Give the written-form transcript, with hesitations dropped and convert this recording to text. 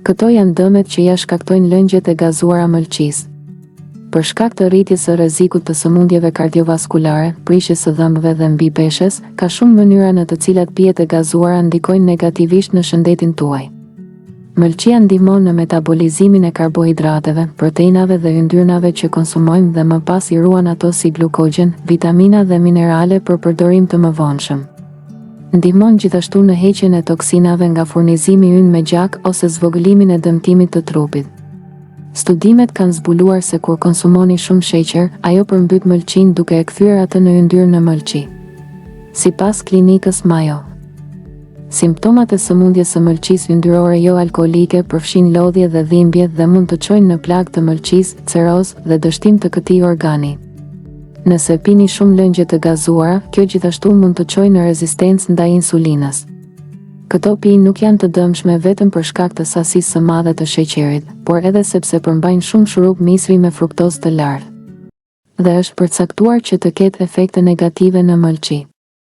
Këto janë dëmet që ja shkaktojnë lëngjet e gazuara mëlçisë. Për shkak të rritjes së rrezikut të sëmundjeve kardiovaskulare, prishjes së dhëmbëve dhe mbi peshës, ka shumë mënyra në të cilat pijet e gazuara ndikojnë negativisht në shëndetin tuaj. Mëlçia ndihmon në metabolizimin e karbohidrateve, proteinave dhe yndyrnave që konsumojmë dhe më pas i ruan ato si glukogjen, vitamina dhe minerale për përdorim të mëvonshëm. Ndihmon gjithashtu në heqjen e toksinave nga furnizimi ynë me gjak ose zvogëlimin e dëmtimit të trupit. Studimet kanë zbuluar se kur konsumoni shumë sheqer, ajo përmbyt mëlçinë duke e kthyer atë në yndyrë në mëlçi. Sipas klinikës Mayo, simptomat e sëmundjes së mëlçisë yndyrore jo alkoolike përfshin lodhje dhe dhimbje dhe mund të çojnë në plagë të mëlçisë, cerozë dhe dështim të këtij organi. Nëse pini shumë lëngje të gazuara, kjo gjithashtu mund të çojë në rezistencë ndaj insulinës. Këto pijë nuk janë të dëmshme vetëm për shkak të sasisë së madhe të sheqerit, por edhe sepse përmbajnë shumë shurup misri me fruktozë të lartë. Dhe është përcaktuar që të ketë efekte negative në mëlçi.